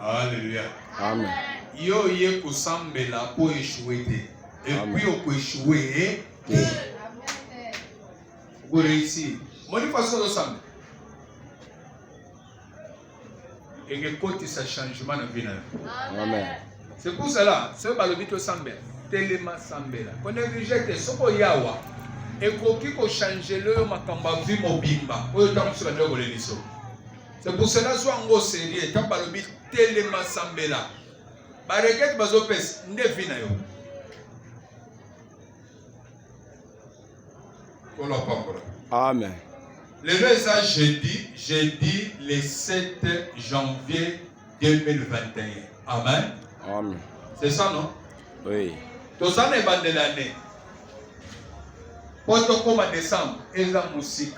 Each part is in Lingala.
Alléluia. Amen. Yo ye kusambela pour échouer. Et puis on peut échouer. Vous réussissez. Moi, de façon de ça. Et que quand il y a changement dans la vie. Amen. C'est pour cela, c'est pas le but de Sambela. Tellement Sambela. Quand on rejette ce qu'on y a, et qu'on change le makamba vie mobimba. C'est pour cela que soit en sérieux, tant pas le but tellement Sambela. Bah regarde bazo pes, ndefi na yo. Amen. Le message jeudi le 7 janvier 2021. Amen. Amen. C'est ça, non? Oui. Tout ça n'est pas de l'année. Pour tout comme décembre, et la musique.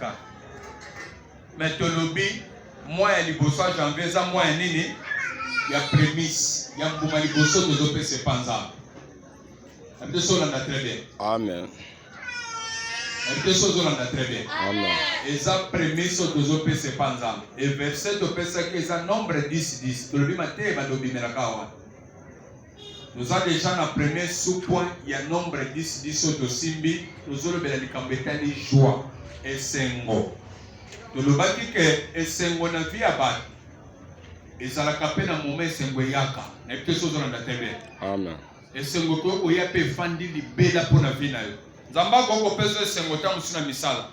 Mais tu l'oublies, moi, il y a les janvier, ça, moi, il y a prémisse. Il y a un peu de bosso de l'opé, c'est pas ça. Il y a très bien. Amen. Il y a très bien. Amen. Et ça, prémisse de l'opé, c'est pas ça. Et verset de Pessa, qui est un nombre 10. Tu l'oublies, matin, il va l'oublier, nous avons déjà dans le premier sous-point, il y a un nombre 10 de Simbi, nous avons les joie et sengo. Nous avons dit que sengo na vie à battre. Et ça l'a capé dans le moment sengo yaka. Et puis chose dans la télé. Amen. Et sengo ko oya pe fandi li bela pour la vie na yo. Zamba ko peso sengo tamu suna misala.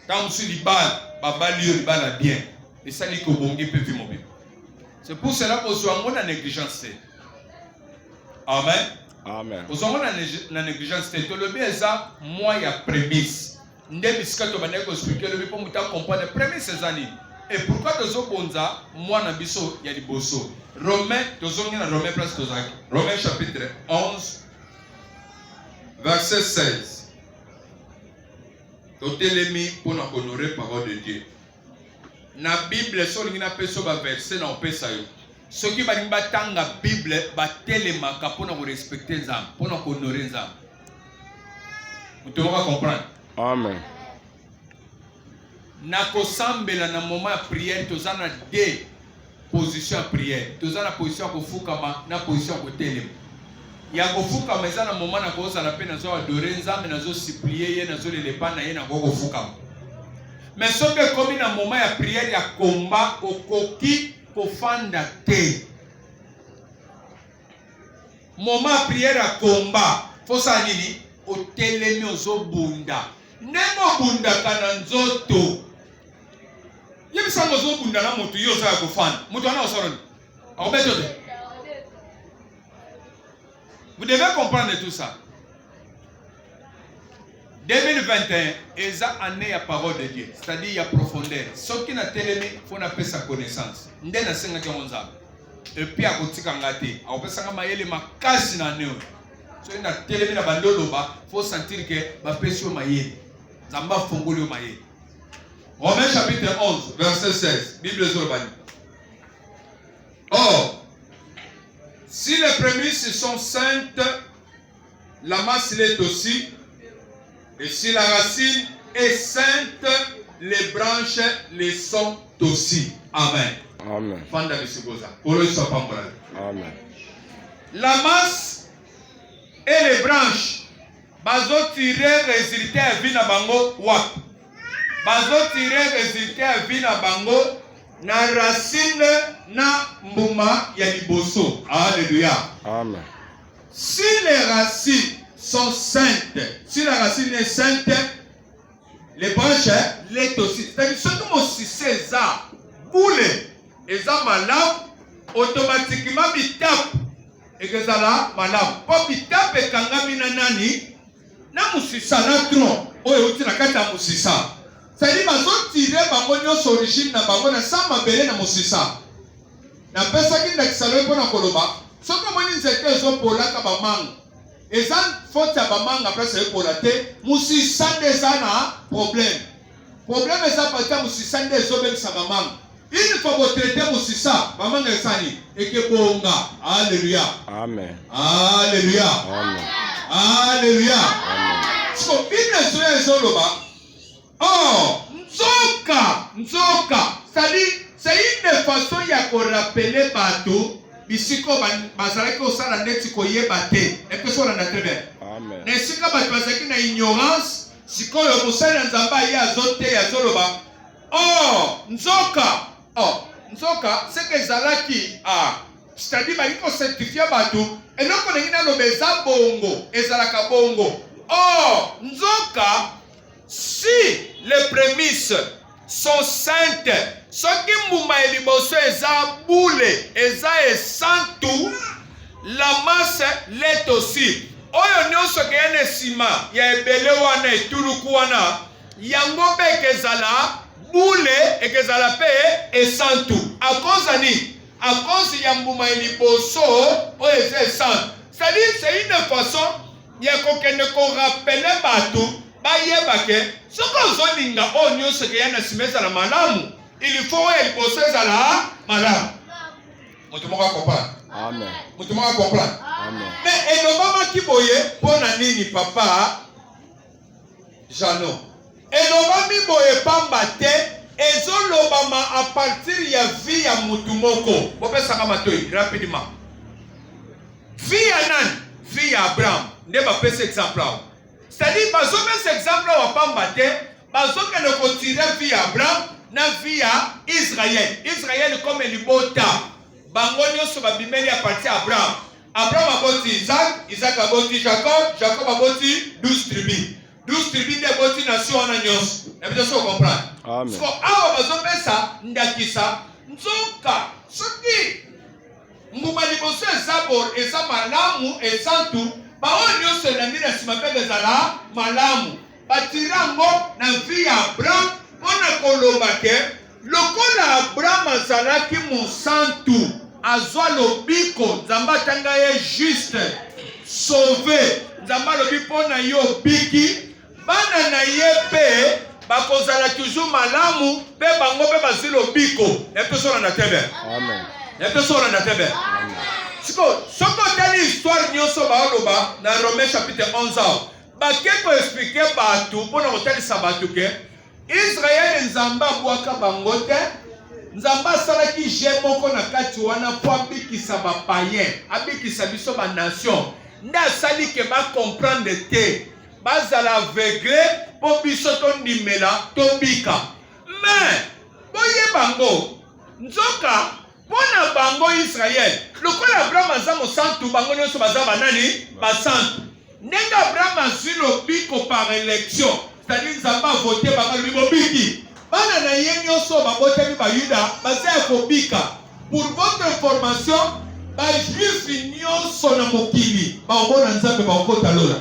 Tamu su li bal, baba li bala bien. Et ça li ko bongi pe vie mobile. C'est pour cela que nous avons la négligence. Amen. Amen. Nous avons la négligence. Tu le bien ça, moi il y a prémisse. Ndebisika to bana ko expliquer le pour muta comprendre prémisse ces années. Et pourquoi tu zo bonza, moi na biso il y a di bosso. Romains, tu zo na Romains place to zaki. Romains chapitre 11 verset 16. Tu telemi pour nous honorer parole de Dieu. Na Bible so lingina peso ba verset na opesa yo. Ceux qui vont battre la Bible, batelemaka pour nous respecter les âmes, pour nous honorer les âmes. Vous devez comprendre. Amen. Nako sambela na moment de prière, tu as deux positions de prière. Tu as la position de fukama, na position de telem. Ya kufukama eza na moment na koza la peine nazo adorer nzambe nazo supplier ye nazo le lepana ye na ko fukama. Mais ce que comme na moment de prière ya combat okoki kofanda te. Moment prière à combat. Faut ça nini? Otelemi ozobunda. Nemo bunda kana nzoto. Yebisa ozobunda na moto yo za kofanda. Moto ana osoro. Akobeto de. Vous devez comprendre tout ça. 2021 est année à parole de Dieu, c'est-à-dire il y a profondeur. Ce qui n'a télémé, il faut appeler sa connaissance. Ndé na senga kemonza. Et puis à côté kangate, à opesa kama yele makasi na neo. So na télémé na bandolo ba, faut sentir que ba pesio mayele. Zamba fongoli mayele. Romains chapitre 11 verset 16. Bible Zorobani. Or, si les prémices sont saintes, la masse l'est aussi. Et si la racine est sainte, les branches le sont aussi. Amen. Amen. Amen. La masse et les branches, bazo tirer résultat à vie na bango wap. Bazo tirer résultat à vie na bango na racine na mbuma ya liboso. Alléluia. Amen. Si les racines sont saintes, si la racine est sainte, les branches l'est aussi. C'est-à-dire que ce que si c'est ça, boule, et ça malade, automatiquement bitap, et que ça là malade. Pas bitap et kangami nanani, na musisa na tron, ou et na kata musisa. C'est-à-dire que mazo tirer bango nyos origine na bango na sa mabele na musisa. Na pesa ki ndakisalo pour na koloba. Ce que moi ni zeke zo pola ka ba mango. Et ça, faut que tu après c'est pour la tête. Moussi sande ça na problème. Problème est ça parce que moussi sande zo même ça maman. Il faut vous traiter moussi ça, maman est sani et que bonga. Alléluia. Amen. Alléluia. Amen. Alléluia. Amen. So Bible sur Zoloba. Oh, nzoka. C'est-à-dire c'est une façon ya rappeler bateau, bisiko bazalaki osala neti koyeba te. Est-ce qu'on a très bien? Amen. Na sika bato bazalaki na ignorance, sikoyo mosali nzamba ye azote azoloba. Oh, nzoka. Oh, nzoka c'est que ezalaki c'est-à-dire baliko certifier bato eloko ndenge naloba eza bongo, ezalaka bongo. Oh, nzoka si les prémices sont saintes, ce qui mbuma eliboso eza boule, eza esantu, la masse l'est aussi. Oyo nyonso keyene sima ya ebele wana etuluku wana yango mpe ekezala boule, ekezala mpe esantu. A cause ani? A cause ya mbuma eliboso oyo eza esantu. C'est-à-dire c'est une façon ya kokende korapele bato bayebake soko ozolinga oyo nyonso keya na nsima ezala malamu, il faut oyo liboso ezala malamu. Moto moko akomprendre. Amen. Moto moko akomprendre. Amen. Mais elobamaki boye mpona nini papa Jano? Elobami boye pamba te ezolobama a partir ya vie ya mutu moko. Bopesaka matoi rapidement. Vie ya nani? Vie ya Abraham. Nde bapesa exemple awo. C'est-à-dire bazopesa exemple awo pamba te bazokende kotirer vie ya Abraham na vie ya Israël. Israël comme libota bango nyonso babimeli a partir ya Abraham. Abraham aboti Isaac, Isaac aboti Jacob, Jacob aboti 12 tribus. 12 tribus de boti nation wana nyonso. Est-ce que vous comprenez? Amen. So awa bazopesa ndakisa nzoka soki mbuma liboso eza malamu esantu baoyo nyonso elangi na nsima mpe ezala malamu batirango na vie ya Abraham mpona koloba ke lokola Abraham azalaki mosantu azwa lobiko nzambe atanga ye juste sauve nzambe alobi mpona yo biki bana na ye mpe bakozala toujours malamu mpe bango mpe bazwi lobiko. Epesolanda te be. Amen. Epesolanda te be. Siko soko tali histoire nyonso baoloba na Romains chapitre 11 awa bake koexplike bato mpona kotalisa bato ke Israel nzambe abwaka bango te, nzambe asalaki je moko na kati wana mpo abikisa bapayen, abikisa biso banation nde asali ke bacomprendre te bazala aveugle mpo biso tondimela tobika. Mais boye bango nzoka mpona bango Israel lokola Abraham aza mosantu bango nyonso baza banani basantu. Ndenge Abraham azwi lobiko par élection, c'est-à-dire nzambe avote bango lobi bobiki bana na ye nyonso babotami bayuda baza ya kobika. Pour votre information bajuifi nyonso na mokili baomona nzambe baokota lola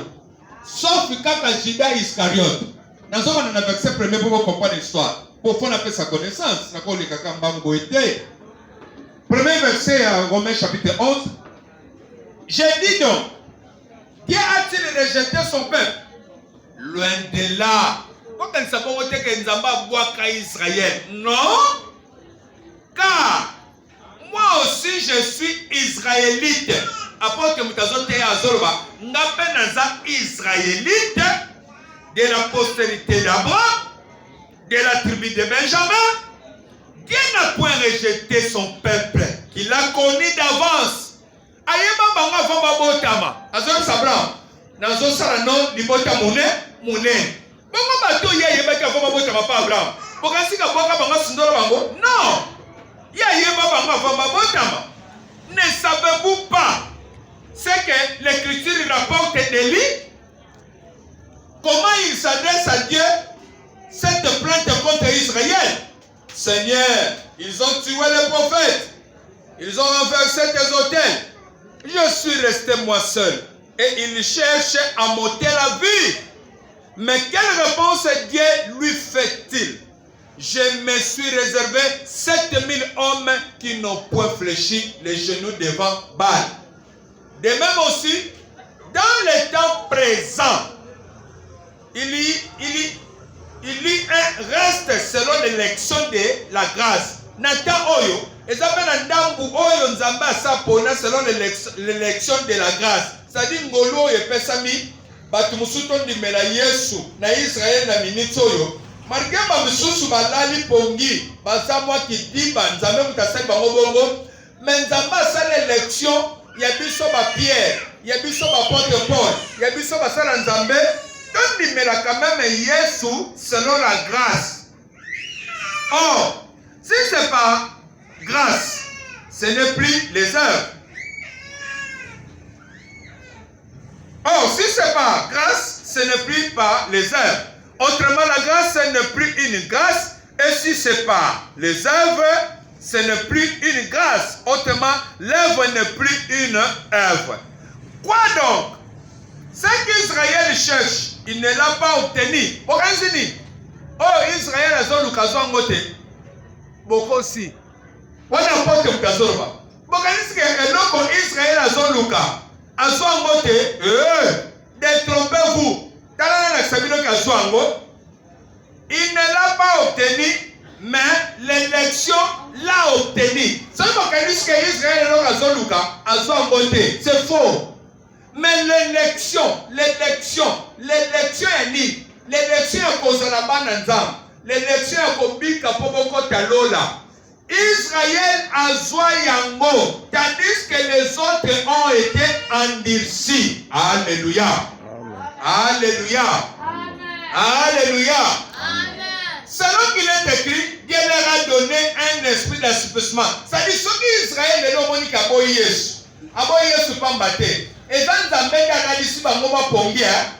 sauf kaka Judas Iscariote. Nazomana na verset premier pour comprendre l'histoire. Pour qu'on appelle sa connaissance, na kolika kamba mboete. Premier verset à Romains chapitre 11. J'ai dit donc, Dieu a-t-il rejeté son peuple? Loin de là. Quand on s'appelle que Nzamba boaka Israël, non? Car moi aussi je suis israélite. Après que Moutazote et Azorba, n'appelle naza israélite de la postérité d'Abraham, de la tribu de Benjamin. Dieu n'a point rejeté son peuple qu'il a connu d'avance. Ayeba banga avant babotama. Azor Sabram. Nazo sarano libota mune. Bongo bato ya yeba ka avant babotama pa Abraham. Bokasi ka boka banga sindoro bango. Non. Ya yeba banga avant babotama. Ne savez-vous pas ce que l'écriture rapporte de lui? Comment il s'adresse à Dieu? Cette plainte contre Israël. Seigneur, ils ont tué les prophètes. Ils ont renversé tes autels. Je suis resté moi seul. Et ils cherchent à m'ôter la vie. Mais quelle réponse Dieu lui fait-il? Je me suis réservé 7000 hommes qui n'ont point fléchi les genoux devant Baal. De même aussi, dans le temps présent, il y un reste selon l'élection de la grâce. Nata oyo, ezapena ndambu oyo nzamba asapona selon l'élection de la grâce. C'est-à-dire ngolo oyo epesami batu musuto ndimela Yesu na Israël na minute oyo malgré bamisusu balali pongi baza mwa kitimba nzambe mutasali bango bongo mais nzambe asala élection ya biso Pierre ya biso apôtre Paul ya biso basala nzambe tondimela quand même Yesu selon la grâce. Or si c'est pas grâce, ce n'est plus les œuvres. Or, si ce n'est pas grâce, ce n'est plus pas les œuvres. Autrement, la grâce, ce n'est plus une grâce. Et si ce n'est pas les œuvres, ce n'est plus une grâce. Autrement, l'œuvre n'est plus une œuvre. Quoi donc? Ce qu'Israël cherche, il ne l'a pas obtenu. Oh, Israël a zone l'occasion de beaucoup aussi. On a pas de occasion. Israël a zone l'occasion. Détrompez-vous. Il ne l'a pas obtenu, mais l'élection l'a obtenu. C'est faux. Mais l'élection est née. L'élection est cause de la banane. L'élection est kobika poboko talola. Israël a Yango, tandis que les autres ont été endurcis. Alléluia. Amen. Alléluia. Amen. Alléluia. Amen. Selon qu'il est écrit, Dieu leur a donné un esprit d'assouplissement. C'est-à-dire, ceux qui Israël est là, ils ont dit Yesu. Abo Yesu pas mbatté. Et dans Zambé, il y a ici, Bangoma Pongia.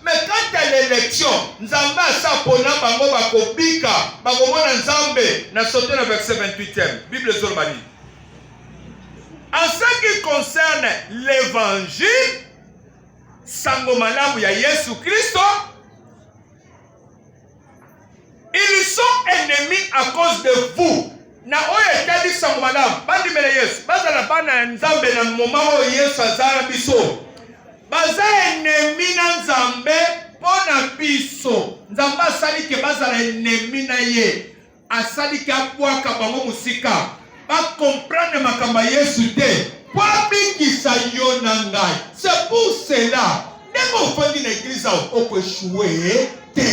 Mais quand à l'élection, Nzamba Sapona Bango Bakobika, Bagomona Nzambe, n'a sauté le verset 28e, Bible Zorbani. En ce qui concerne l'évangile, Sangomalamu ya Yesu Christo, ils sont ennemis à cause de vous. Na oye kadi Sangomalamu, bandi mele Yesu, bazala bana Nzambe na moment o Yesu azara biso. Baza ennemi na Nzambe pona biso. Nzambe asali ke bazala ennemi na ye. Asali ke abwaka bango musika. Ba comprendre makamba Yesu te. Po bingisa yo na ngai. C'est pour cela. Ndeko ofandi na église oko échoué te.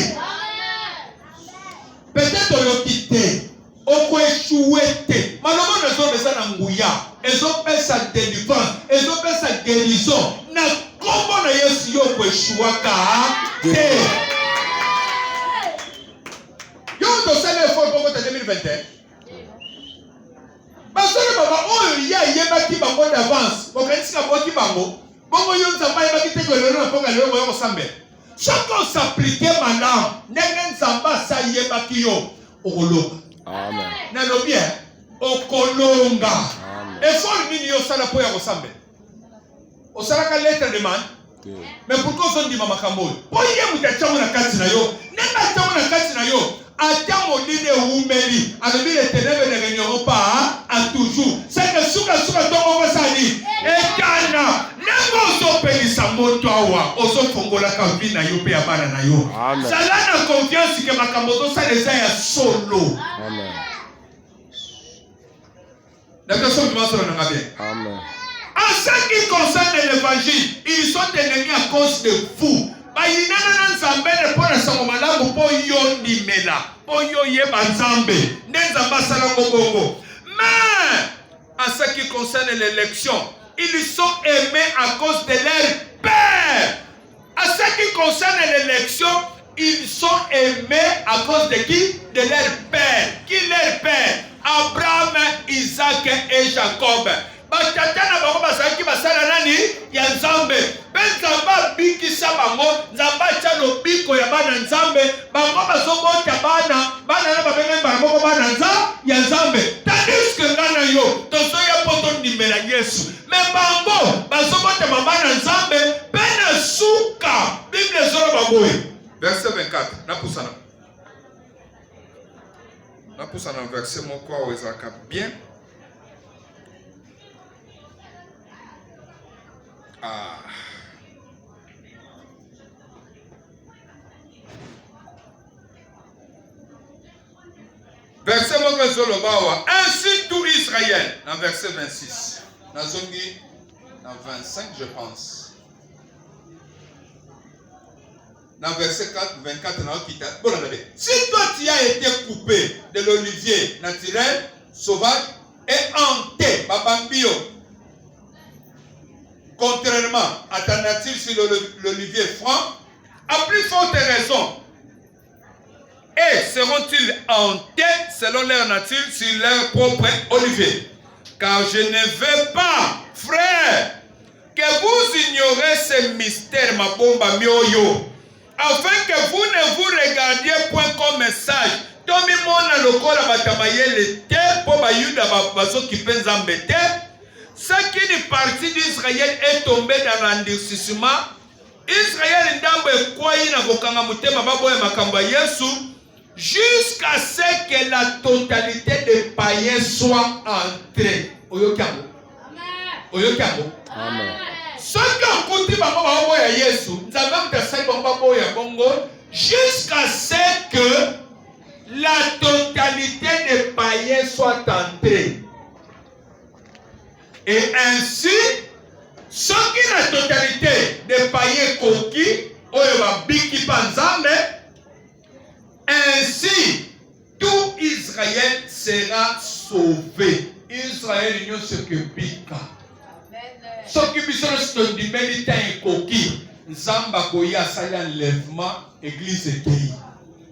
Peut-être oyoki te. Oko échoué te. Malomo na zo besa na nguya. Ezo pesa délivrance. Ezo pesa guérison. Na comment na Yesu yo ko échouaka te. Yo to sele effort pour 2021. Basole baba oyo ya yebaki bango d'avance. Bokanisi ka boki bango. Bongo yo nzamba yebaki te ko lelo na ponga lelo yo sambe. Chacun s'appliquer maintenant. Ndenge nzamba sa yebaki yo okoloka. Amen. Na lobie okolonga. Amen. Effort nini yo sala po ya ko sambe. Osalaka lettre de man. Mais pourquoi on dit mama kambo? Poye mutachamu na kati na yo. Nenda chamu na kati na yo. Atamo dine umeli. Alobi les ténèbres ne régneront pas à toujours. C'est que suka tongo basani. Ekana. Nengo so pelisa moto awa. Oso fongola ka vi na yo pe ya bana na yo. Sala na confiance que makambo to sa les ya solo. Amen. D'accord, ça commence à nous bien. Amen. En ce qui concerne l'évangile, ils sont ennemis à cause de vous. Mais en ce qui concerne l'élection, ils sont aimés à cause de leur père. En ce qui concerne l'élection, ils sont aimés à cause de qui? De leur père. Qui leur père? Abraham, Isaac et Jacob. Batatana bango basaki basala nani ya Nzambe. Nzamba bikisa bango, Nzamba cha lobiko ya bana Nzambe, bango bazobota bana na babenge bango bana ya Nzambe. Tandis que ngana yo, tozo ya poto ndimela Yesu. Mais bango bazobota bana Nzambe, bena suka. Bible zoro bango. Verset 24, na pusana. Na pusana verset moko wezaka bien. Verset Mokazolobawa. Ainsi tout Israël. Dans verset 26. Dans 25, je pense. Dans verset 24, si toi tu as été coupé de l'olivier naturel, sauvage, et hanté, babambio, contrairement à ta nature sur l'olivier franc, à plus forte raison, et seront-ils hantés selon leur nature sur leur propre olivier. Car je ne veux pas, frère, que vous ignorez ce mystère, ma bomba mioyo, afin que vous ne vous regardiez point comme message. Tomi mona lokola batabayele te po bayuda baso kipenza mbete. Ce qu'une partie d'Israël est tombée dans l'endurcissement. Israël ndambo ekwai na kokanga mutema baboya makambo Yesu jusqu'à ce que la totalité des païens soit entrée. Oyokiamo. Oyokiamo. Amen. Ce qui a baboya Yesu, nzambe mtasai baboya bongo jusqu'à ce que la totalité des païens soit entrée. Et ainsi, ce qui la totalité des païens conquis, ainsi, tout Israël sera sauvé. Israël n'y a ce que bika. Ce qui sont du mérite conquis, Zamba Koya Sali enlèvement, église Kei.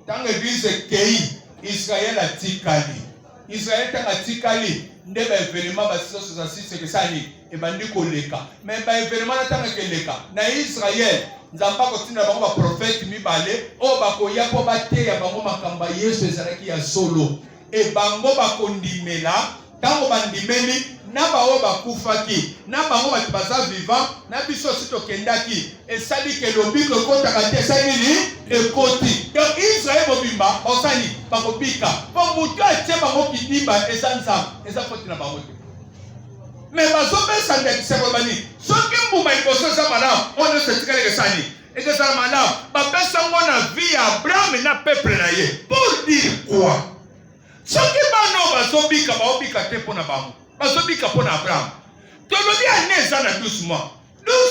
Dans l'église Kei, Israël a tikali. Israël a tikali. Ndé ba événement ba 666 que ça ni e bandi ko leka mais ba événement na tanga ke leka na Israël nzamba ko tina ba prophète mi balé o ba ko ya po ba te ya bango makamba Yesu ezalaki ya solo e bango ba kondimela tango bandimeli na ba o ba kufaki na bango ba baza vivant na biso sito kendaki e sali ke lobiko ko takate sali ni e koti donc Israël mobimba osani ba ko bika ba mutu atie bango kidiba esanza eza koti na bango mais bazo pesa ndekise ko bani soki mbuma ikoso za malamu on se tikale ke sani et que ça malamu ba pesa ngona vie Abraham na peuple na ye pour dire quoi soki bano bazo bika ba obika te pona bango bazo bika pona Abraham to lobi ane za na 12 mois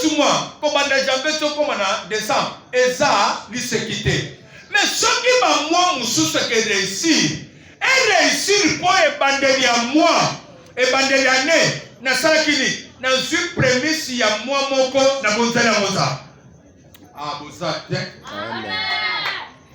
12 mois ko banda janvier to ko na décembre eza lisekité mais soki ba moi mususu ke réussir et réussir pour ebandeli ya moi ebandeli ane na salakini na zu prémisse ya moi moko na bonzela moza ah boza te Amen.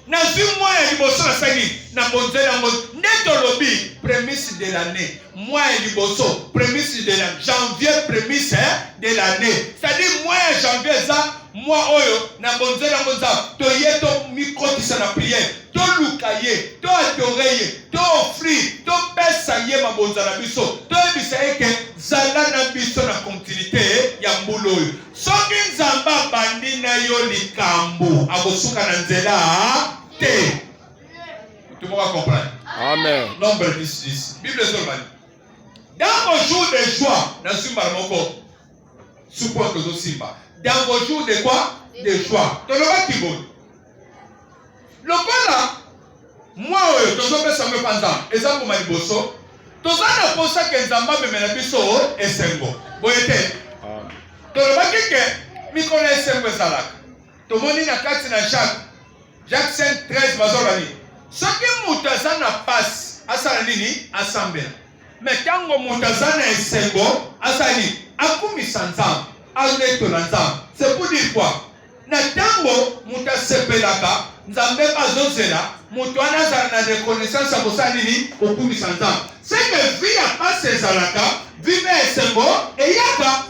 na zu moi ya liboso na sali na bonzela moza neto lobi prémisse de l'année moi ya liboso prémisse de la janvier prémisse de l'année c'est-à-dire moi ya janvier ça moi oyo na bonzela moza to yeto mikotisa na prière to lukaye to adorer to offrir to pesa ye mabonzala biso to bisa eke zala na biso na continuité ya mbulo oyo soki nzamba bandi na yo likambo akosuka na nzela te. Tout le monde va comprendre. Amen. Nombre 10. Bible Solomon. Dans vos jours de joie, dans Simba Moko, suppose que Simba. Dans vos jours de quoi? De joie. Dans le bas qui vaut. Le là, moi, je vais faire me pendant. Exemple, ma liboso. Tout ça, on pense que Zamba me mène à biso et Sengo. Boyete. Dans le bas qui est, mi connaît Sengo et Salak. Tout le monde n'a qu'à na Jacques 5, 13, Mazorani. Ce qui moutaza na passe, asala nini? Assemble. Mais tango moutaza na Sengo, asali, akumi sanzam, aneto nanzam. C'est pour dire quoi? Na tango mutasepelaka, nzambe bazozela, mutuana za na reconnaissance à kosalini, okumi sanzam. C'est que vie a passé zalaka, vive Sengo, et yaka.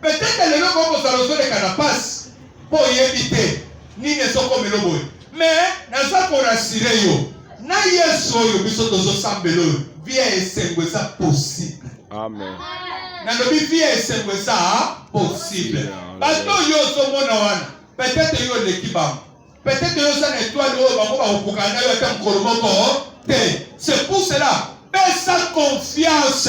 Peut-être que le logo kozalozo de canapas, pour y éviter, ni ne sont comme le boy. Mais, naza ko rassurer yo. Na yeso yo biso tozo sambelo. Vie Sengo ça possible. Amen. Na lobi vie Sengo ça possible. Bato yo so mona wana. Peut-être yo l'équipe. Peut-être yo ça étoile yo ba ko ba okukana yo tam kolomoko. C'est pour cela, pesa confiance.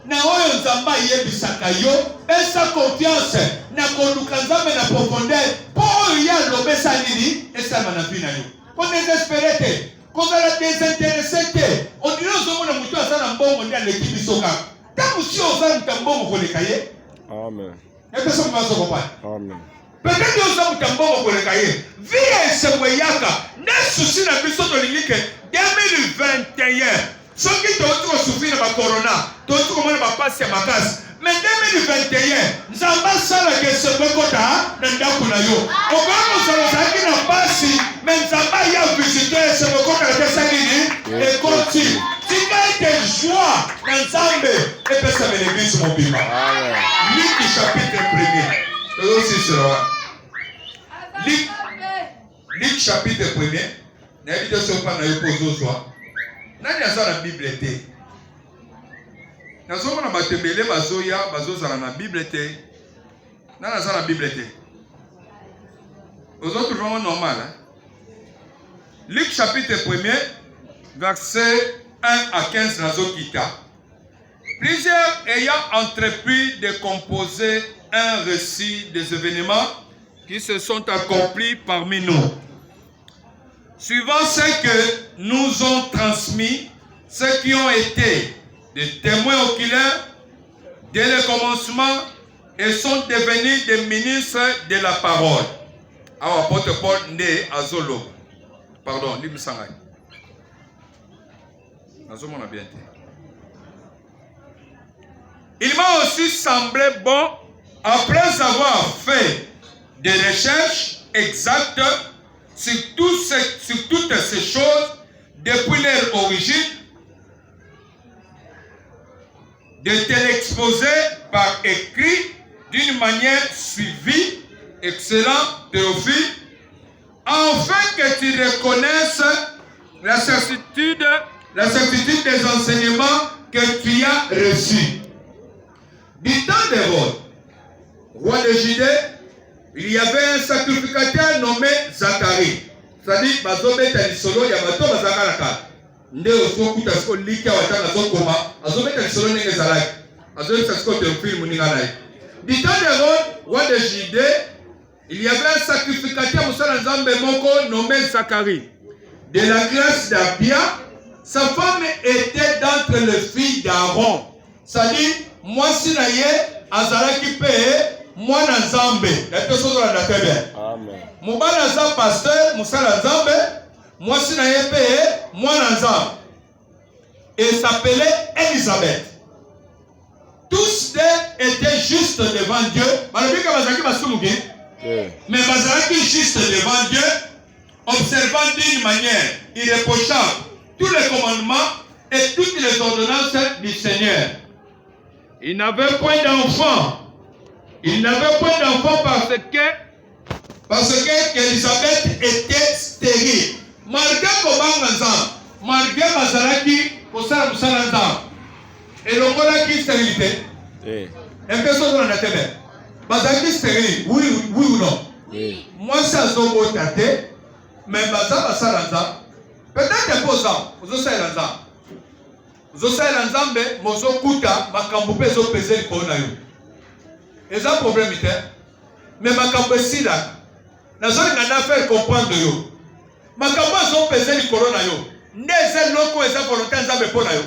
Na oyo nzamba yebisaka yo, pesa confiance na koluka nzambe na profondeur. Po ya lobesa nini esa manapina yo. Ko désespéré te, ko la désintéressé te. On dirait que na mutu asa na mbongo ndia l'équipe soka. Ta musi oza mbongo ko lekaye. Amen. Et personne va se comprendre. Amen. Peut-être que nous avons pour le cahier. Vie se voyaka. N'est souci na biso to linike 2021. Ce qui te retrouve souffrir de la corona, te retrouve comment va passer ma casse. Mais 2021, nous avons ça que ce bokota n'enda kuna yo. Au grand nous allons ça qui n'a pas si, mais nous avons y a visité ce bokota que ça qui et continue. Si tu as été joie dans Zambé, et puis ça me l'église mon bima. Luc chapitre 1er. C'est aussi cela. Luc chapitre 1er. N'habite sur pas na yopozo soi. Nani aza na Bible te. Nazo na matembele bazoya bazozala na Bible te. Nani aza na Bible te. Aux autres vraiment normal hein? Luc chapitre 1er verset 1 à 15 nazo kita. Plusieurs ayant entrepris de composer un récit des événements qui se sont accomplis parmi nous. Suivant ce que nous ont transmis, ceux qui ont été des témoins oculaires dès le commencement et sont devenus des ministres de la parole. Alors, apôtre Paul né à Zolo. Pardon, Lim Sangay. Il m'a aussi semblé bon, après avoir fait des recherches exactes sur toutes ces choses, depuis leur origine, de te l'exposer par écrit d'une manière suivie, excellent Théophile, afin que tu reconnaisses la certitude des enseignements que tu as reçus. Du temps d'Hérode, roi de Judée, il y avait un sacrificateur nommé Zacharie. C'est-à-dire, bazobeta lisolo ya bato bazakalaka. Nde osokuta siko lika watanga zokoma, azobeta lisolo nenge zalaki. Azobeta siko Théophile muninga naye. Du temps d'Hérode, roi de Judée, il y avait un sacrificateur musala nzambe moko nommé Zacharie. De la classe d'Abia, sa femme était d'entre les filles d'Aaron. C'est-à-dire, moi si naye azalaki pe mwana nzambe la personne la natebe. Amen. Mobala za pasteur musala nzambe, mwasi na yepe mwana nzambe. Et s'appelait Élisabeth. Tous deux étaient justes devant Dieu. Malgré bazaki basumuki. Mais bazaki juste devant Dieu, observant d'une manière irréprochable tous les commandements et toutes les ordonnances du Seigneur. Il n'avait point d'enfant. Il n'avait point d'enfant parce que Élisabeth était stérile. Malgré malgré Mazaraki, Kosala Musalanza, et le voilà qui stérilité. Un peu sur la tête. Mazaraki stérile, oui ou non? Moi, ça zobo tate, mais Mazara Salanza, peut-être imposant, vous osez lanza. Vous osez lanzambe, mozo kuta, makambupe zo pese le corona. Et ça problème était, mais makambo si là, na zone ngana faire comprendre yo. Makambo zo pese le corona yo. Neze loko eza volonté nzambe pona yo.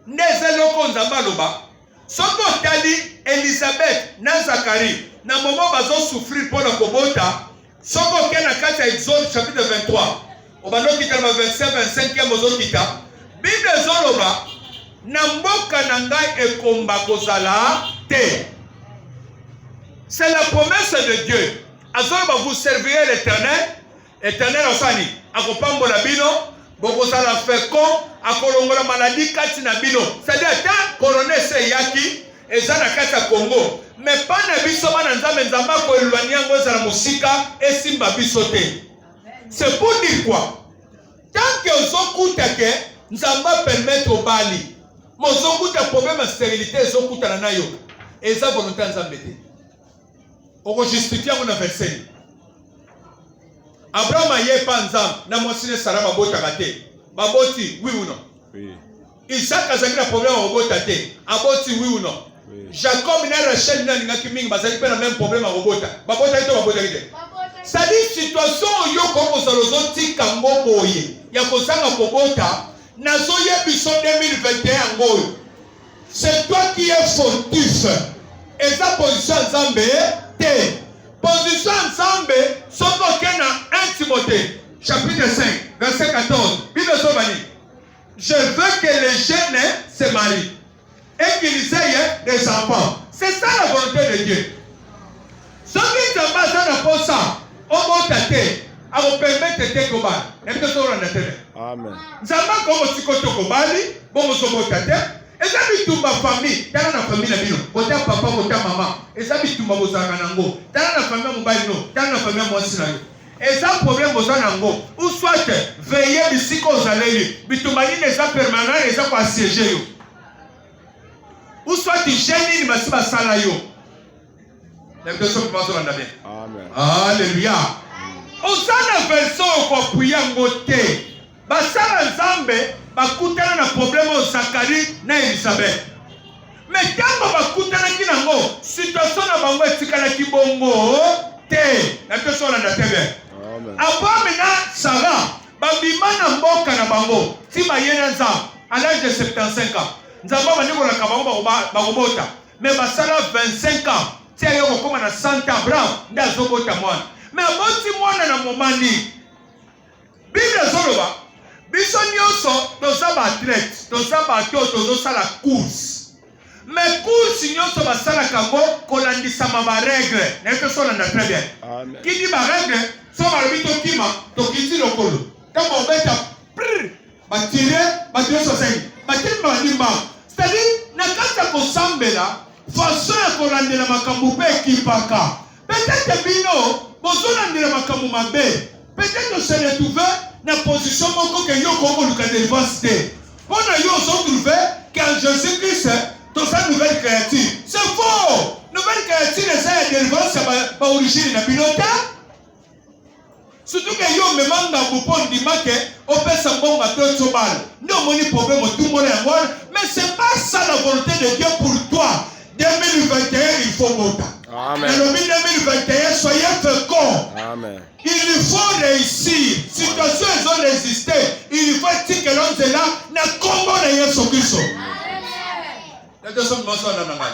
Neze loko nzamba loba. Soko tali Elisabeth na Zacharie na moment bazo souffrir pour le kobota. Soko kena kati ya Exode chapitre 23. Obando kitama 27-25 mozo kita. Bible zoloba na mboka na ngai ekomba kozala te. C'est la promesse de Dieu. Azoba vous servirez l'Éternel. Éternel osani akopambola bino, bokozala fécond, akolongola maladie kati na bino. C'est-à-dire tant coroné se yaki ezana kati ya Congo. Mais pas na biso bana nzambe nzamba ko elwani yango ezala musika esimba biso te. C'est pour dire quoi? Tant que ozokuta ke nzamba permettre au bali. Mozokuta problème de stérilité ezokuta na yo. Eza volonté nzambe te. On justifie mon verset. Abraham a yé panzam na monsine Sarah babota kate. Baboti oui ou non? Oui. Isaac a un problème à robota te. Aboti oui ou non? Oui. Jacob n'a Rachel n'a ngaki mingi bazali pe na même problème à robota. Babota ito babota kite. C'est dit situation yo ko ozalozo tika ngoboye. Ya kozanga kobota nazo yebiso 2021 ngoyo. C'est toi qui es fautif. Et sa position nzambe te. position ensemble, sauf aucun 1 Timothée, chapitre 5, verset 14. Bible Sobani. Je veux que les jeunes se marient et qu'ils aient des enfants. C'est ça la volonté de Dieu. Ce qui ne passe pas pour ça, on va tâter, à vous permettre de combattre. Amen. Zamba comme tu côté kobali, bon vous sommes tâter. Et ça dit tout ma famille, t'as la famille la bino, côté papa, côté maman. Et ça dit tout ma bozanga nango, t'as la famille mobile no, t'as la famille moi sinayo. Et ça problème bozanga nango, ou soit veiller ici qu'on allait, bitumani les a permanent et ça quoi siéger yo. Ou soit tu gênes ni masiba salayo. Les deux sont pas sur l'andamé. Amen. Alléluia. Osana version kwa puyangote. Basala nzambe bakutana na problème au Zacharie na Elisabeth. Mais tango bakutana kinango situation na bango etikala kibongo te. Na peso na tebe. Amen. Abamina Sarah babimana mboka na bango. Ti bayena nzambe à l'âge de 75 ans. Nzamba bandiko la kabango bakobota. Mais basala 25 ans. Tia yoko koma na 100 ans Abraham nda zobota mwana. Mais aboti mwana na momani. Bible zoloba biso nyonso toza ba athlète, toza ba to toza la course. Mais course nyonso basalaka ngo kolandisama ba règle. Na yeto so landa très bien. Amen. Qui dit ba règle so ba bito kima to kiti lokolo. Kama obeta ba tire so sai. Ba tire ba ndimba. C'est-à-dire na kata ko sambela façon ya kolandela makambo pe kipaka. Peut-être bino bozolandela makambo mabe. Peut-être que se retrouver dans la position que yo comme le délivrance té. On a yo se trouver qu'en Jésus-Christ dans sa nouvelle créature. C'est faux. Nouvelle créature c'est la délivrance par origine na pilota. Surtout que yo me manda bopon di make au pesa mbonga to tsobal. Non moni problème tout le monde mais c'est pas ça la volonté de Dieu pour toi. 2021 il faut monter. Amen. En 2021 soyez féconds. Amen. Il faut réussir. Situation ils ont résisté. Il faut dire que l'homme est là. Na Congo na Yesu Kristo.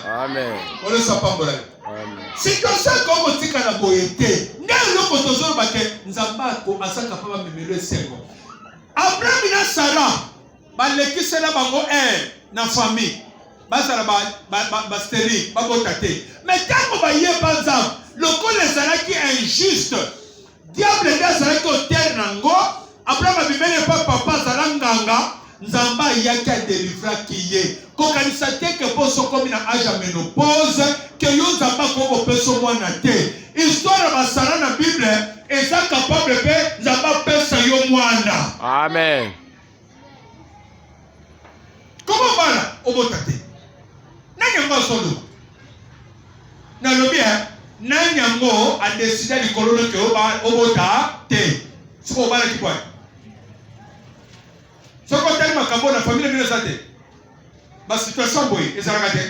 Amen. On ne sait pas pour Amen. situation comme tika na boyete. Ngai loko tozolo bake nzamba ko asaka pa memelo sengo. Abraham na Sarah balekisela bango na famille. Basala ba stérile, ba botate. Mais quand on va y penser, le coup les alaki injuste. Diable les alaki au terre nango. Abraham a bimé pas papa zalanganga. Nzamba yaki a délivré qui est. Quand il s'était que pour son comme na âge à ménopause, que yo nzamba comme personne moi na te. Histoire ba sala na Bible, et ça capable de nzamba personne yo mwana. Amen. Comment va là au botate? Nanyango solo. Na lobia nanyango a décidé de colonner que obota te. Ce qu'on va là qui point. Ce qu'on tellement kabo la famille de santé. Ma situation boy, ils ont regardé.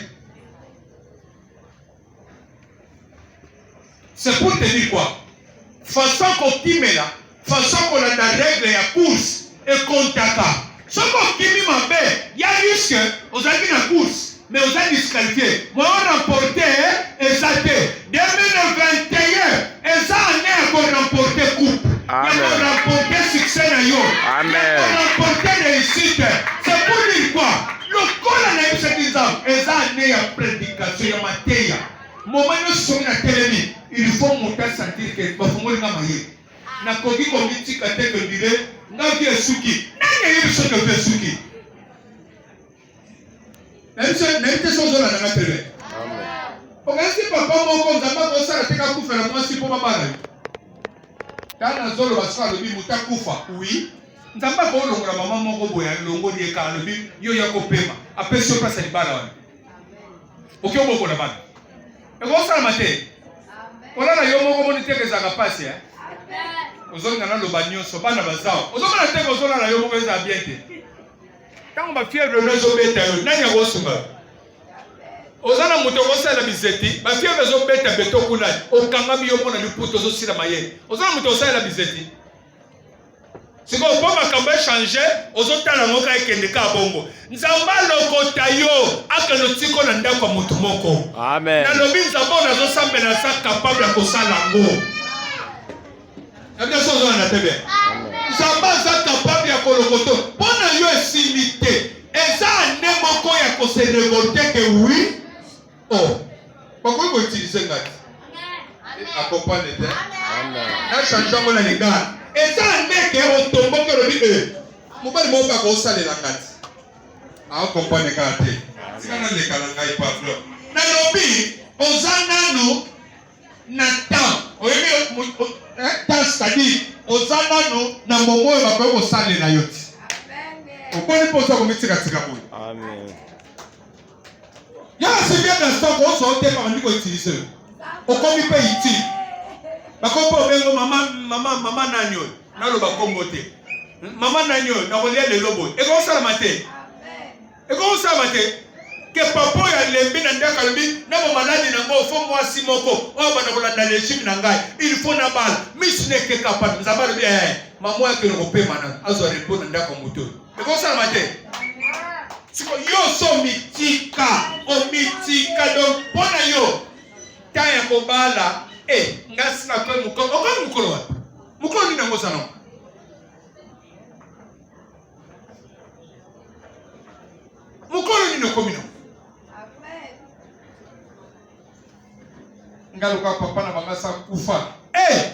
C'est pour te dire quoi? Façon qu'on time là, façon qu'on a la règle et la course et qu'on t'attaque. Ce qu'on kimi ma belle, il y a risque aux amis de la course. Mais vous êtes disqualifiés. Moi, on remporté et ça fait 2021. Et ça, on a remporté coupe. Amen. On a remporté succès. Amen. On a remporté réussite. C'est pour dire quoi? Le col a eu cet exemple. Et ça, on a prédication. Il y a moment où sont à télévision, il faut monter sentir que ma femme est mariée. Na kogi komiti kate que dire, n'a vu suki. N'a eu ce que fait suki. N'hésitez pas à la télé. Amen. Si papa moko nzamba ko sala teka kufa na mwasi po mabana. Kana zolo basala lobi muta kufa. Oui. Nzamba ko longola mama moko boya longo die ka lobi yo ya ko pema. Apesi place ni bala wana. Oki oboko na bana. E ko sala mate. Ola na yo moko moni teke za kapasi Amen. Ozonga na loba nyonso bana bazao. Ozonga na teke ozola na yo moko za bien te. Quand on va faire le réseau bêta, n'a rien à voir. Ozana moto osala bizeti, ba fier réseau bêta beto kuna, o kangami yo mona liputo zo sila maye. Ozana moto osala bizeti. C'est qu'on peut makambo changer, ozotala ngoka ekende ka bongo. Nzamba lokota yo, akana lotiko na ndako moto moko. Amen. Na lobi nzambe nazo sambela sa capable ya kosala ngo. Abia sozo na tebe. Nzambe za capable ya kolokoto. Pona yo esilite. Eza ane moko ya kose révolter que oui. Oh. Pourquoi vous utilisez ngati? Accompagne te. Amen. Na change ngo na linga. Eza ane ke otombo ke lobi mobali mo ba ko salela ngati. Accompagne kate. Sikana le kalanga ipablo. Na lobi ozanano na temps. Oyebi temps c'est-à-dire ozanano na momo ba ko salela yoti. Amen. Posa ko mitika tika boy. Amen. Ya c'est bien dans ce qu'on s'en te par ndiko utiliser. Okomi pe iti. Ba ko po bengo mama nanyo. Na lo ba kombo te. Mama nanyo na ko le lobo. E ko sala mate. Et comment ça va te? Que papa ya lembi na ndaka lembi na mo maladi na ngo fo moi simoko o bana ko la légime na ngai il faut na bal mis ne que capable nzamba le bien maman ya ke no pe mana azo répondre ndaka moto. Et comment ça va te? Siko yo so mitika o mitika donc pona yo ta ya ko bala ngasi na ko mukolo o ko mukolo wa mukolo ni na ngo sana. Mukolo ni nokomino. Amen. Ngalo kwa papa na mama sa kufa.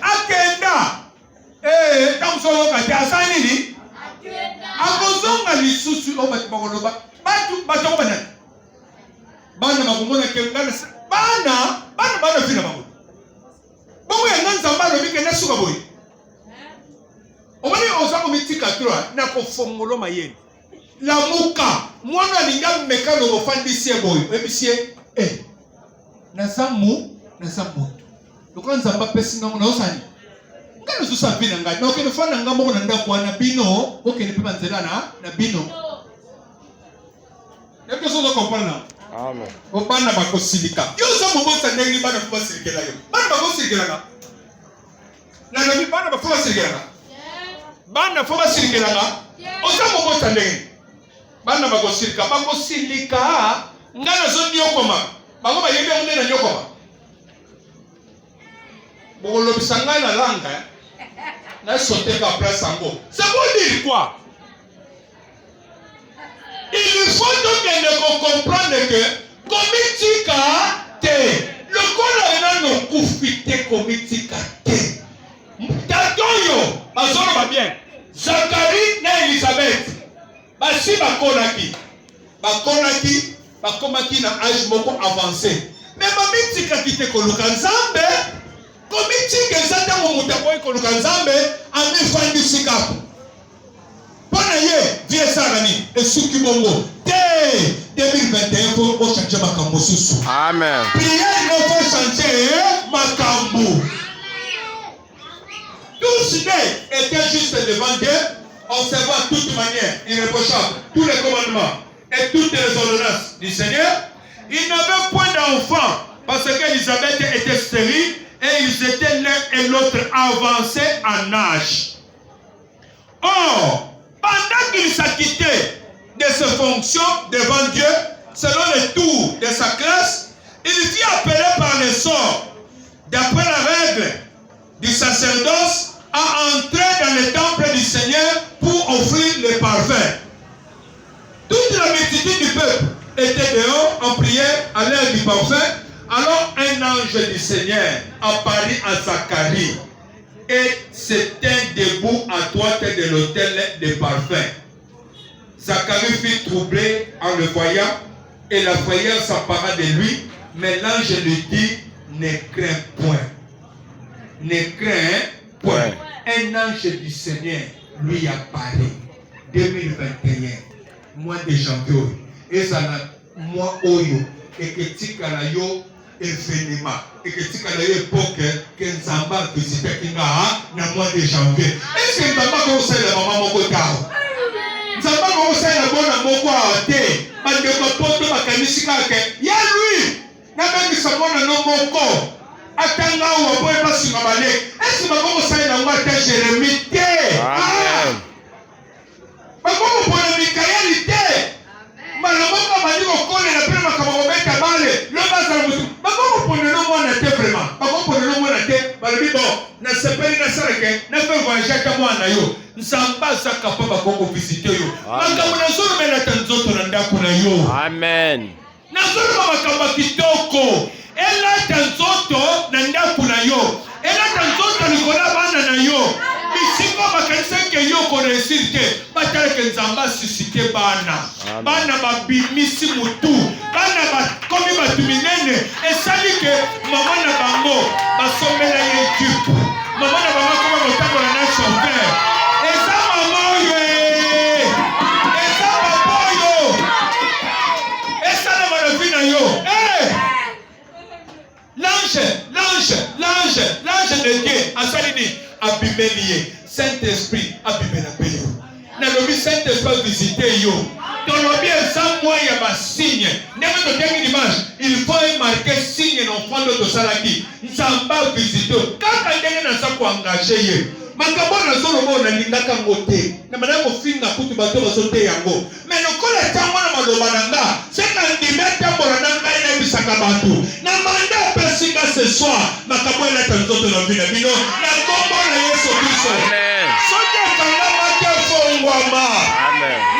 Akenda. Tamsolo kati asani ni? Akenda. Akozonga lisusu o bakoloba. Batu bana. Bana magumona kengana bana fina bango. Bango ya nganza mbalo bike na suka boy. Omani ozango mitika trois na ko fongolo mayeni. La muka mwana linga mekano bofandisi boy ebisie nasamu lokwa nzamba pesi ngango na osani ngalo susa bina ngati na okene fana ngambo ko na ndako na bino okene pe banzela na bino yako sozo kompana. Amen. Obana bakosilika yo za mobota ndenge bana ko basilikela yo bana bakosilikela na na bana bafo basilikela bana fo basilikela oza mobota ndenge bana bakosilika ngana zo nyokoma bango bayebe onde na nyokoma bolo bisanga na langa na sauter ka place ango ça veut dire quoi? Il faut donc que comprendre que komitika te le kola no kufite komitika te tadoyo bazolo ba bien Zacharie na Elisabeth basi bakomaki na âge moko avancé mais bamitika kite koluka nzambe komitika ezata mo mutaboy koluka nzambe amefandisi kapo pona ye vie sarani esuki bongo te 2021 pour changer makambo susu. Amen. Prière ne peut changer makambo. Tous étaient juste devant Dieu, observant de toute manière irréprochable tous les commandements et toutes les ordonnances du Seigneur. Ils n'avaient point d'enfants parce qu'Élisabeth était stérile et ils étaient l'un et l'autre avancés en âge. Or, pendant qu'il s'acquittait de ses fonctions devant Dieu, selon les tours de sa classe, il fut appelé par les sorts, d'après la règle du sacerdoce, à entrer dans le temple du Seigneur pour offrir les parfums. Toute la multitude du peuple était dehors en prière à l'heure du parfum. Alors un ange du Seigneur apparut à Zacharie et s'était debout à droite de l'autel des parfums. Zacharie fut troublé en le voyant et la frayeur s'empara de lui, mais l'ange lui dit: ne crains point. Ne crains point. Un ange du Seigneur lui apparaît. 2021, mois de janvier. Et ça n'a mois oyo. Et que tikala yo événement. Et que tikala yo époque que Nzamba visite kinga na mois de janvier. Est-ce que Nzamba conseille la maman moko tao? Nzamba conseille la bonne moko ate. Bande ko poto makanisi kake. Ya lui. Na bengi samona no moko. Atanga ou boy pas sur ma est-ce que maman ça na moi te Jérémie te amen maman pour le Michael te amen malama ka bani ko kole na pema ka nasali nasaleke nafe voyage ata mwana yo nzambe aza kapable kokovisite yo makambo nazolobela ta nzoto na ndako na yo. Amen. Nazoloba makambo ya kitoko elata nzoto na ndako na yo elata nzoto likola bana na yo bisiko bakanisa ke yo koresir te bataleke nzambe asusite bana bana babimisi mutu bana bakomi batu minene esali ke mama na bango basomela ye ekipe mama na bango koma kotambola na chauffeur eza mama oyo eza papa oyo esala manavi na yo l'ange de Dieu asali ni abimeli ye Saint-Esprit abimela pe yo nalobi Saint-Esprit visite yo tolobi eza mwa ya basigne ndenge totengi dimanche il faut marquer signe na ofando tosalaki nzambe visite yo kaka ndenge naza koengage ye makambo nazoloba nalingaka ngo te na bana kofinga kutu bato bazote yango me lokola ntango na maloba na nga seka ndime tambola na ngai nayebisaka bato na manda apesinga ce soir makambo elata nzoto na vi na bino na kombo na Yesu Kristo soki ekangamaki efongwama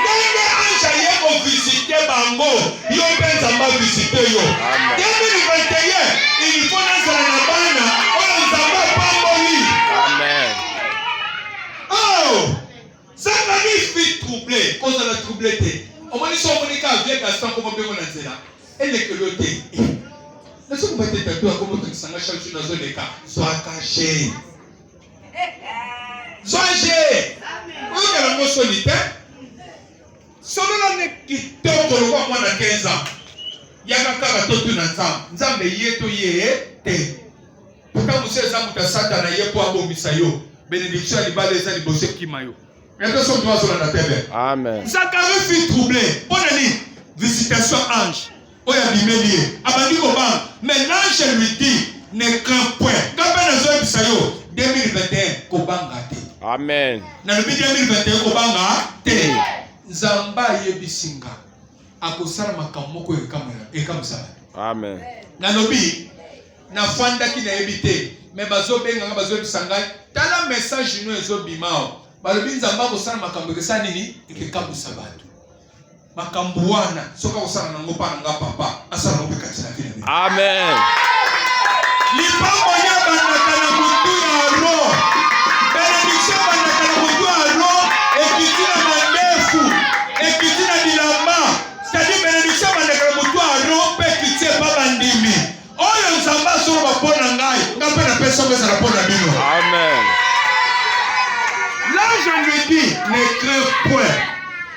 ndenge ange ye kovisite bango yo mpe nzambe avisite yo 2021 il faut nazala na bana oyo nzambe apamboli. Oh! Ça m'a mis vite troublé. Cause de la troublé. On m'a dit ça, on m'a dit qu'à vieille Gaston, comment bien on a dit là. Elle est que le thé. Laissez-moi mettre tes tatouages comme tu s'en as chaque dans un écart. Sois caché. Sois caché. Oui, mais la mot solitaire. Solo la ne quitte pour le voir moi dans 15 ans. Yaka kaka totu na nzambe. Nzambe yeto ye te. Pourtant monsieur nzambe ta satana ye po abomisa yo. Bénédiction à l'ibale et à l'ibosé qui maillot. Amen. Zacharie fut troublé. Bonne année. Visitation ange. Oya bimelie. Abandi koban. Mais l'ange lui dit ne crains point. Kapena zoe bisayo 2021 kobanga te. Amen. Na le 2021 kobanga te. Zamba yebisinga. Akosala makambo ko ekamsala. Amen. Na lobi na fanda ki na ebite. Mais bazo benga bazo bisangai. Tala message nous ezo bimao. Balobi nzamba kosala makambo kesana nini? Ekekabusa batu. Makambo wana soka kosala nango pa nga papa. Asala ngo bekati na vile. Amen. Lipango ya bandaka na mutu ya ro. Benediction bandaka na mutu ya ro. Ekiti na mandefu. Ekiti na bilamba. C'est-à-dire benediction bandaka na mutu ya ro. Pe kiti e pa bandimi. Oyo nzamba solo bapona ngai. Ngape na pesa pesa na pona bino. Amen. Là, je lui dis, ne crains point,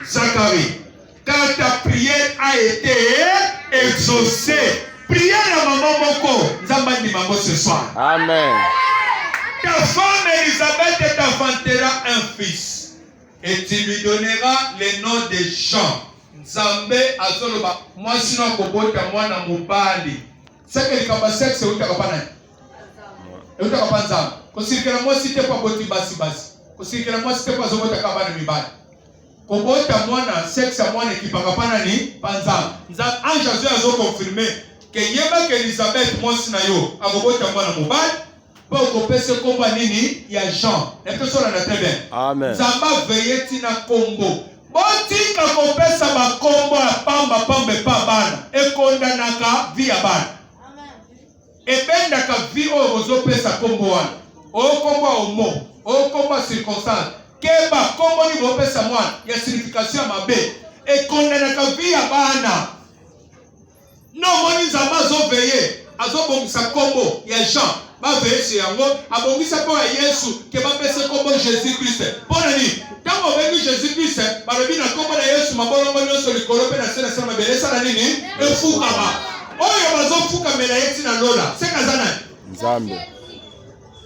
Zacharie, car ta prière a été exaucée. Prière à maman Moko, Zambandi Maman ce soir. Amen. Ta femme Elisabeth t'enfantera un fils, et tu lui donneras le nom de Jean. Nzambe azoloba, moi sinon kobota mwana mobali. C'est que le kabasex c'est où tu as pas nani. Et où tu as pas nzambe. Considère moi si t'es pas boti basi basi. Considère moi si t'es pas zobota kabana mibali. Kobota mwana sexe mwana kipanga pana ni panzambe. Nzambe ange azo confirmer que yeba que Elisabeth moi sinayo akobota mwana mobali. Pour kopese komba nini ya Jean. Est-ce que ça on a très bien. Amen. Nzamba veillé tina kombo. Boti ka kopesa ba kombo ya pamba pambe pa bana. E kondanaka vi ya bana. Ebenda ka vi o ozopesa kombo wana. O kombo omo, o kombo circonstance. Keba kombo ni bopesa mwana ya signification mabe. E kondanaka vi ya bana. No moni Nzamba zo veillé. Azobongisa kombo ya Jean. Ba veillé yango abongisa po ya Yesu ke ba pesa kombo Jésus Christ. Pona ni tango bengi Jésus Christ balobi na kombo na Yesu mabolongo nyonso likolo pe na sena sena mabelesa na nini efuka ba oyo bazofuka mela yeti na lola seka zana Nzambe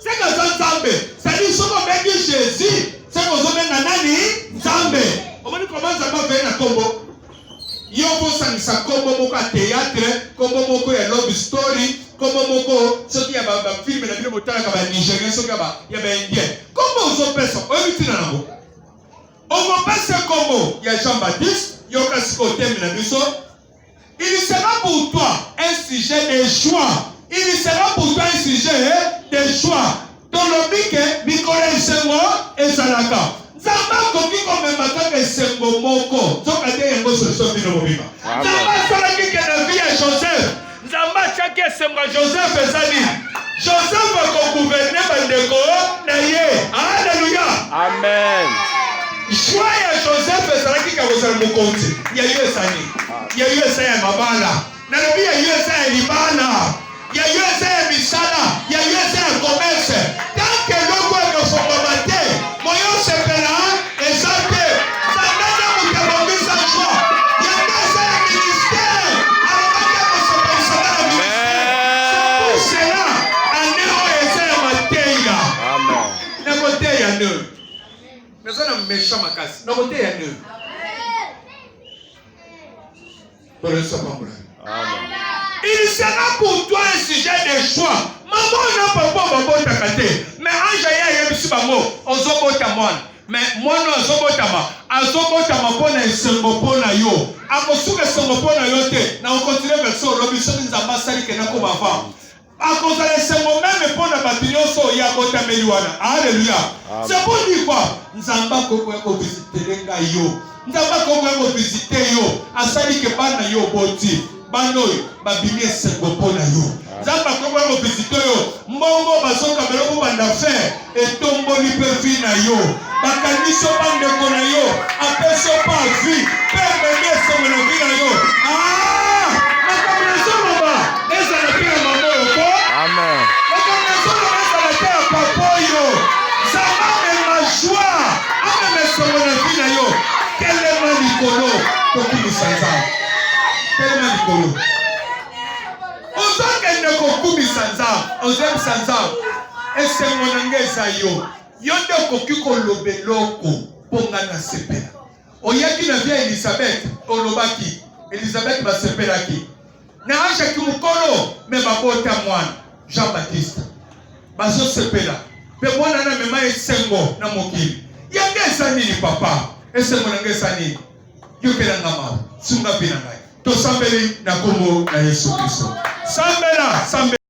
seka Nzambe sadi soko bengi Jésus seka ozobenga nani Nzambe omoni komanza ba veillé na kombo yo bosangisa kombo moko ya théâtre kombo moko ya love story kombo moko soki ya ba film na bino botalaka ba Nigérien soki ya ba Indien kombo ozopesa oyo bitina nango ozopesa kombo ya Jean-Baptiste yoka siko teme na biso il sera pour toi un sujet de joie il sera pour toi un sujet de joie tolobi ke mikolo esengo ezalaka nzambe akoki komema kaka esengo moko soka te yango solution bino mobima nzambe asalaki ke na vie ya Joseph nzambe atiaki esengo ya Joseph ezali Joseph akogouverne bandeko na ye alleluya Amen. joie ya Joseph ezalaki kakozala mokonzi ya yo esani ya yo esa ya mabala nalobi ya yo esa ya libala ya yo esa ya misala ya yo esa ya commerce tanke eloko ekofongwama te moyo sepela eza te nzambe moto abongisa joie yango eza ya ministere alobaki akosepelisa na ministere sepusela ane oyo eza ya mateya na koteya nde mais on a méchant ma casse. Non, côté il y a deux. Il sera pour toi un sujet de choix. Maman n'a pas bon takate. Mais ange ya yebisu bango, ozobota mwana. Mais mwana ozobotama, azobotama pona esengo pona yo. Akosuka esengo pona yo te. Na on continue verset lobi so nzamba sali ke na ko bava. Akozala esengo même pona batinyo so ya botameli wana. Alléluia. C'est pour dire quoi? Nzamba koko ya ko visiter nga yo. Nzamba koko ya ko visiter yo. Asali ke bana yo boti. Bano babimi esengo pona yo. Nzamba koko ya ko visiter yo. Mbongo basoka beloko banda faire etomboli pe vi na yo. Bakaniso bande kona yo. Apeso pa vi. Pe bebe esengo na vi na yo. Ah! Makamneso mama. Eza na pira mamo yo. Amen. Makamneso mama eza na pira papo yo. Zama me ma joie. Ame me songo na vi na yo. Kelema likolo. Tokumi sanza. Kelema likolo. Ozokende kokumisa nzambe ozebisa nzambe esengo na ngai eza yo yo nde okoki koloba eloko mpo nga nasepela oyaki na vie ya Elisabeth olobaki Elisabeth basepelaki na anjaki mokolo me babota mwana Jean Baptiste bazosepela mpe mwana na mema esengo na mokili yango eza nini papa esengo na ngai eza nini yokelanga mawa sunga mpe na ngai tosambeli na kombo na Yesu Kristo. Sambela, sambela.